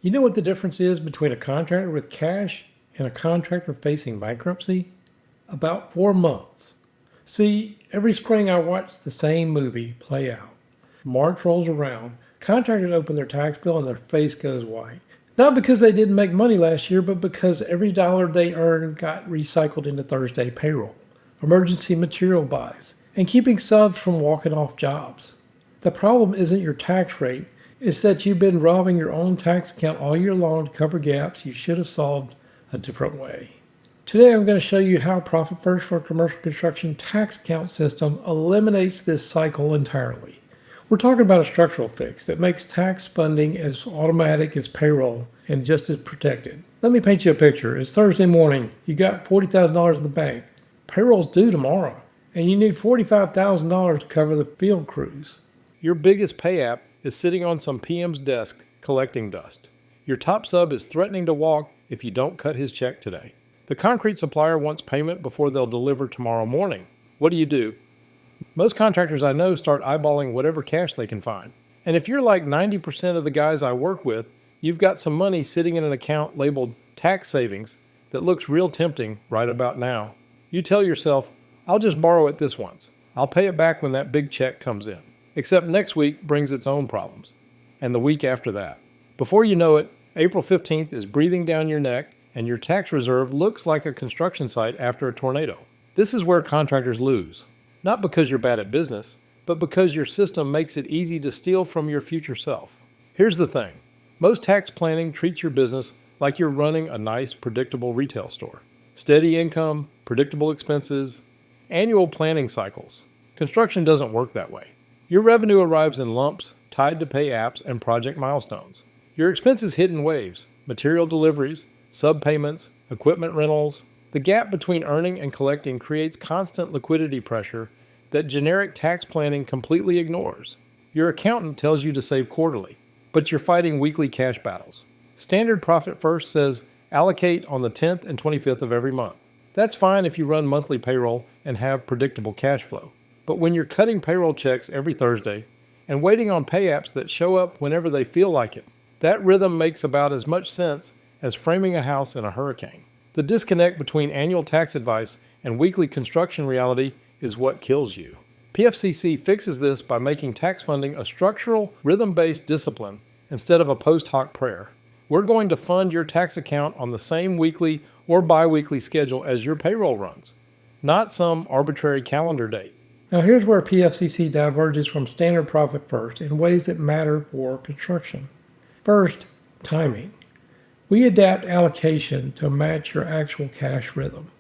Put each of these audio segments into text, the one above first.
You know what the difference is between a contractor with cash and a contractor facing bankruptcy? About 4 months. See, every spring I watch the same movie play out. March rolls around, contractors open their tax bill and their face goes white. Not because they didn't make money last year, but because every dollar they earned got recycled into Thursday payroll, emergency material buys, and keeping subs from walking off jobs. The problem isn't your tax rate, it's that you've been robbing your own tax account all year long to cover gaps you should have solved a different way. Today I'm going to show you how Profit First for a commercial construction tax account system eliminates this cycle entirely. We're talking about a structural fix that makes tax funding as automatic as payroll and just as protected. Let me paint you a picture. It's Thursday morning. You got $40,000 in the bank. Payroll's due tomorrow, and you need $45,000 to cover the field crews. Your biggest pay app is sitting on some PM's desk collecting dust. Your top sub is threatening to walk if you don't cut his check today. The concrete supplier wants payment before they'll deliver tomorrow morning. What do? Most contractors I know start eyeballing whatever cash they can find. And if you're like 90% of the guys I work with, you've got some money sitting in an account labeled tax savings that looks real tempting right about now. You tell yourself, I'll just borrow it this once. I'll pay it back when that big check comes in. Except next week brings its own problems. And the week after that. Before you know it, April 15th is breathing down your neck and your tax reserve looks like a construction site after a tornado. This is where contractors lose. Not because you're bad at business, but because your system makes it easy to steal from your future self. Here's the thing. Most tax planning treats your business like you're running a nice, predictable retail store. Steady income, predictable expenses, annual planning cycles. Construction doesn't work that way. Your revenue arrives in lumps, tied to pay apps and project milestones. Your expenses hit in waves, material deliveries, sub-payments, equipment rentals. The gap between earning and collecting creates constant liquidity pressure that generic tax planning completely ignores. Your accountant tells you to save quarterly, but you're fighting weekly cash battles. Standard Profit First says allocate on the 10th and 25th of every month. That's fine if you run monthly payroll and have predictable cash flow. But when you're cutting payroll checks every Thursday and waiting on pay apps that show up whenever they feel like it, that rhythm makes about as much sense as framing a house in a hurricane. The disconnect between annual tax advice and weekly construction reality is what kills you. PFCC fixes this by making tax funding a structural, rhythm-based discipline instead of a post hoc prayer. We're going to fund your tax account on the same weekly or biweekly schedule as your payroll runs, not some arbitrary calendar date. Now here's where PFCC diverges from Standard Profit First in ways that matter for construction. First, timing. We adapt allocation to match your actual cash rhythm.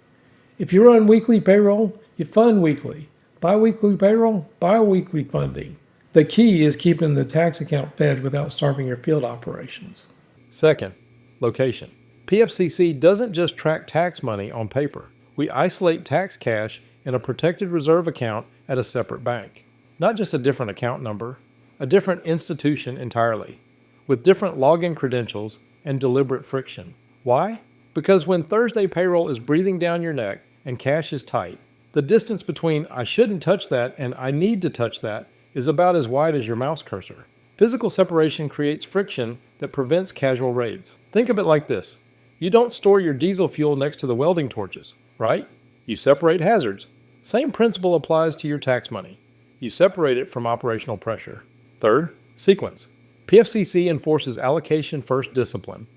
If you run weekly payroll, you fund weekly. Biweekly payroll, biweekly funding. The key is keeping the tax account fed without starving your field operations. Second, location. PFCC doesn't just track tax money on paper. We isolate tax cash in a protected reserve account at a separate bank. Not just a different account number, a different institution entirely, with different login credentials and deliberate friction. Why? Because when Thursday payroll is breathing down your neck and cash is tight, the distance between I shouldn't touch that and I need to touch that is about as wide as your mouse cursor. Physical separation creates friction that prevents casual raids. Think of it like this. You don't store your diesel fuel next to the welding torches, right? You separate hazards. Same principle applies to your tax money. You separate it from operational pressure. Third, sequence. PFCC enforces allocation-first discipline.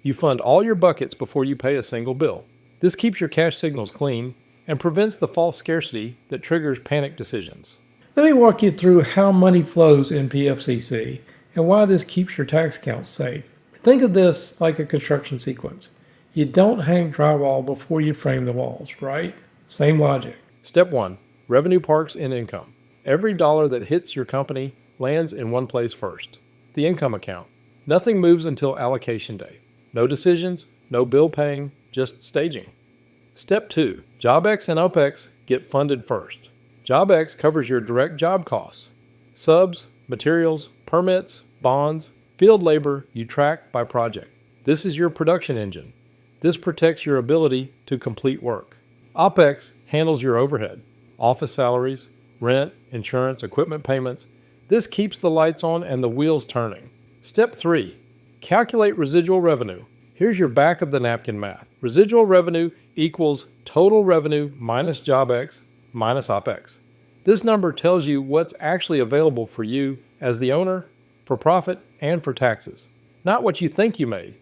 You fund all your buckets before you pay a single bill. This keeps your cash signals clean and prevents the false scarcity that triggers panic decisions. Let me walk you through how money flows in PFCC and why this keeps your tax accounts safe. Think of this like a construction sequence. You don't hang drywall before you frame the walls, right? Same logic. Step 1. Revenue parks in income. Every dollar that hits your company lands in one place first. The income account. Nothing moves until allocation day. No decisions, no bill paying, just staging. Step 2. JobX and OpEx get funded first. JobX covers your direct job costs. Subs, materials, permits, bonds, field labor you track by project. This is your production engine. This protects your ability to complete work. OpEx handles your overhead, office salaries, rent, insurance, equipment payments. This keeps the lights on and the wheels turning. Step 3. Calculate residual revenue. Here's your back of the napkin math. Residual revenue equals total revenue minus JobX minus OpEx. This number tells you what's actually available for you as the owner, for profit, and for taxes. Not what you think you made,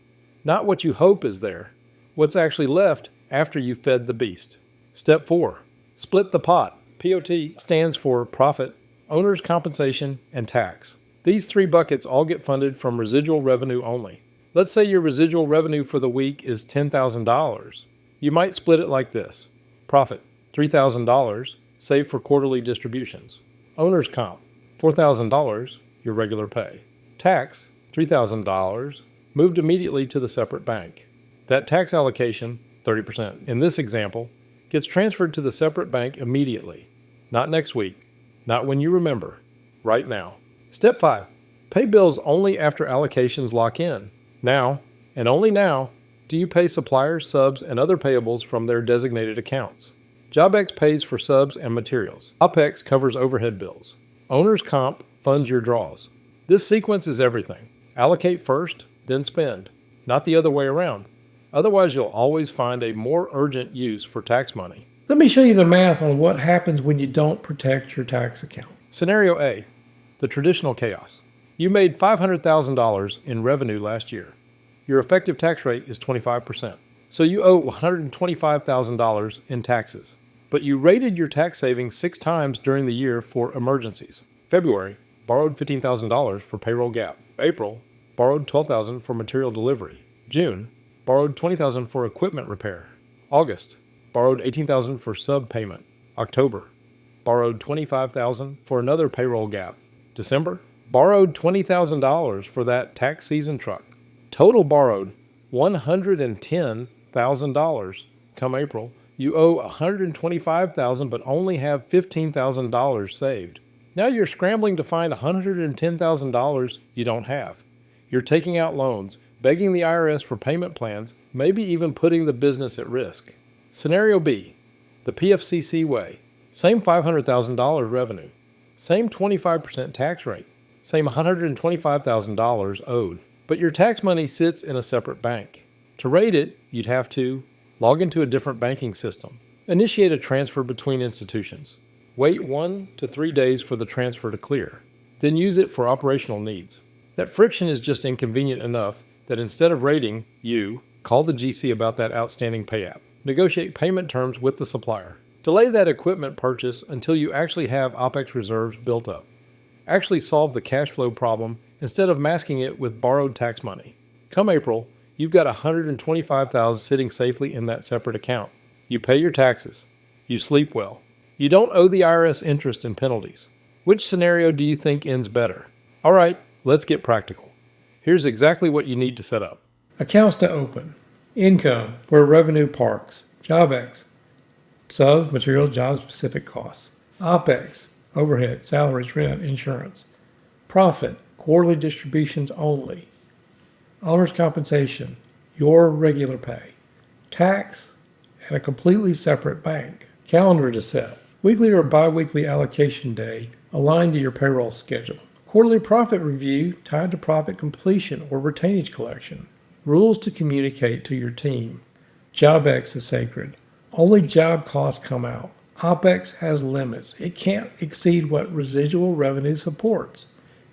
not what you hope is there, what's actually left after you fed the beast. Step 4. Split the pot. POT stands for profit, owner's compensation, and tax. These 3 buckets all get funded from residual revenue only. Let's say your residual revenue for the week is $10,000. You might split it like this. Profit, $3,000, saved for quarterly distributions. Owner's comp, $4,000, your regular pay. Tax, $3,000, moved immediately to the separate bank. That tax allocation, 30%, in this example, gets transferred to the separate bank immediately. Not next week, not when you remember, right now. Step 5. Pay bills only after allocations lock in. Now, and only now, do you pay suppliers, subs, and other payables from their designated accounts. JobX pays for subs and materials. OpEx covers overhead bills. Owner's comp funds your draws. This sequence is everything. Allocate first, then spend. Not the other way around. Otherwise, you'll always find a more urgent use for tax money. Let me show you the math on what happens when you don't protect your tax account. Scenario A, the traditional chaos. You made $500,000 in revenue last year. Your effective tax rate is 25%. So you owe $125,000 in taxes. But you rated your tax savings 6 times during the year for emergencies. February, borrowed $15,000 for payroll gap. April, borrowed $12,000 for material delivery. June, borrowed $20,000 for equipment repair. August, borrowed $18,000 for sub payment. October, borrowed $25,000 for another payroll gap. December, borrowed $20,000 for that tax season truck. Total borrowed $110,000. Come April, you owe $125,000 but only have $15,000 saved. Now you're scrambling to find $110,000 you don't have. You're taking out loans, begging the IRS for payment plans, maybe even putting the business at risk. Scenario B, the PFCC way. Same $500,000 revenue. Same 25% tax rate. Same $125,000 owed. But your tax money sits in a separate bank. To rate it, you'd have to log into a different banking system. Initiate a transfer between institutions. Wait 1 to 3 days for the transfer to clear. Then use it for operational needs. That friction is just inconvenient enough that instead of rating, you call the GC about that outstanding pay app. Negotiate payment terms with the supplier. Delay that equipment purchase until you actually have OpEx reserves built up. Actually solve the cash flow problem instead of masking it with borrowed tax money. Come April, you've got $125,000 sitting safely in that separate account. You pay your taxes. You sleep well. You don't owe the IRS interest and penalties. Which scenario do you think ends better? All right, let's get practical. Here's exactly what you need to set up. Accounts to open. Income, where revenue parks. JobX, subs, materials, job-specific costs. OpEx, overhead, salaries, rent, insurance. Profit, quarterly distributions only. Owner's compensation, your regular pay. Tax, at a completely separate bank. Calendar to set. Weekly or biweekly allocation day aligned to your payroll schedule. Quarterly profit review tied to profit completion or retainage collection. Rules to communicate to your team. JobX is sacred. Only job costs come out. OpEx has limits. It can't exceed what residual revenue supports.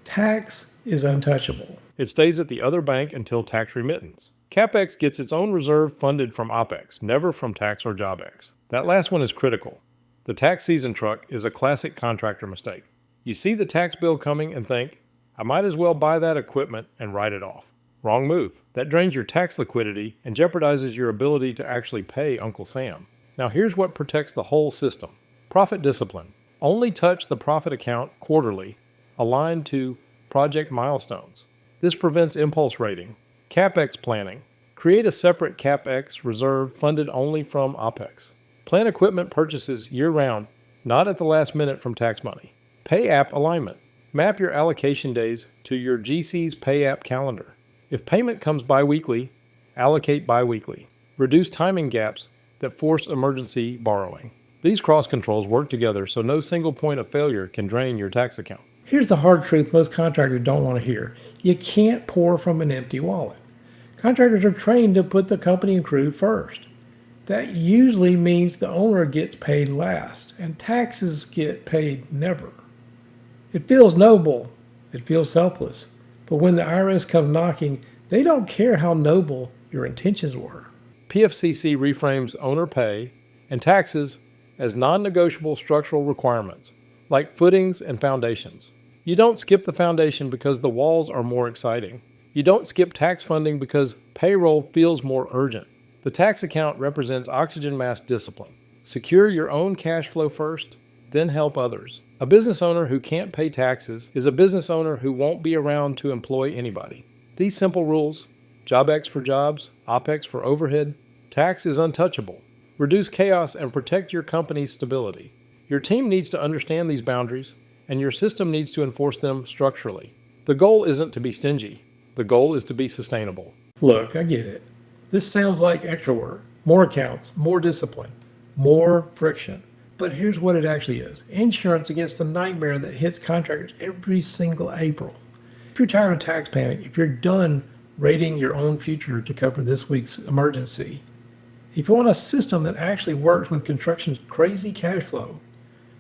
Tax is untouchable. It stays at the other bank until tax remittance. CapEx gets its own reserve funded from OpEx, never from tax or JobX. That last one is critical. The tax season truck is a classic contractor mistake. You see the tax bill coming and think, I might as well buy that equipment and write it off. Wrong move. That drains your tax liquidity and jeopardizes your ability to actually pay Uncle Sam. Now here's what protects the whole system. Profit discipline. Only touch the profit account quarterly, aligned to project milestones. This prevents impulse rating. CapEx planning. Create a separate CapEx reserve funded only from OpEx. Plan equipment purchases year-round, not at the last minute from tax money. Pay app alignment. Map your allocation days to your GC's pay app calendar. If payment comes biweekly, allocate biweekly. Reduce timing gaps that force emergency borrowing. These cross controls work together so no single point of failure can drain your tax account. Here's the hard truth most contractors don't want to hear. You can't pour from an empty wallet. Contractors are trained to put the company and crew first. That usually means the owner gets paid last and taxes get paid never. It feels noble. It feels selfless. But when the IRS comes knocking, they don't care how noble your intentions were. PFCC reframes owner pay and taxes as non-negotiable structural requirements, like footings and foundations. You don't skip the foundation because the walls are more exciting. You don't skip tax funding because payroll feels more urgent. The tax account represents oxygen mask discipline. Secure your own cash flow first, then help others. A business owner who can't pay taxes is a business owner who won't be around to employ anybody. These simple rules, JobX for jobs, OpEx for overhead, tax is untouchable. Reduce chaos and protect your company's stability. Your team needs to understand these boundaries, and your system needs to enforce them structurally. The goal isn't to be stingy. The goal is to be sustainable. Look, I get it. This sounds like extra work, more accounts, more discipline, more friction. But here's what it actually is. Insurance against the nightmare that hits contractors every single April. If you're tired of tax panic, if you're done rating your own future to cover this week's emergency, if you want a system that actually works with construction's crazy cash flow,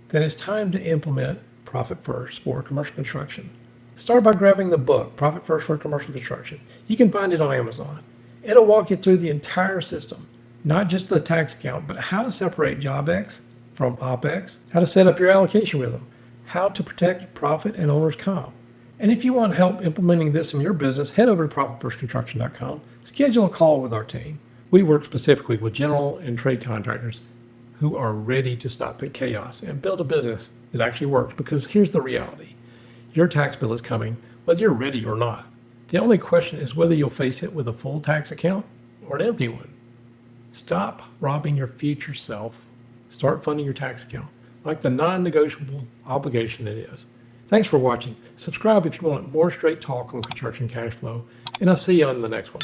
then it's time to implement Profit First for commercial construction. Start by grabbing the book, Profit First for Commercial Construction. You can find it on Amazon. It'll walk you through the entire system, not just the tax account, but how to separate JobX from OpEx, how to set up your allocation rhythm, how to protect profit and owner's comp. And if you want help implementing this in your business, head over to ProfitFirstConstruction.com, schedule a call with our team. We work specifically with general and trade contractors who are ready to stop the chaos and build a business that actually works, because here's the reality. Your tax bill is coming, whether you're ready or not. The only question is whether you'll face it with a full tax account or an empty one. Stop robbing your future self. Start funding your tax account like the non-negotiable obligation it is. Thanks for watching. Subscribe if you want more straight talk on construction cash flow, and I'll see you on the next one.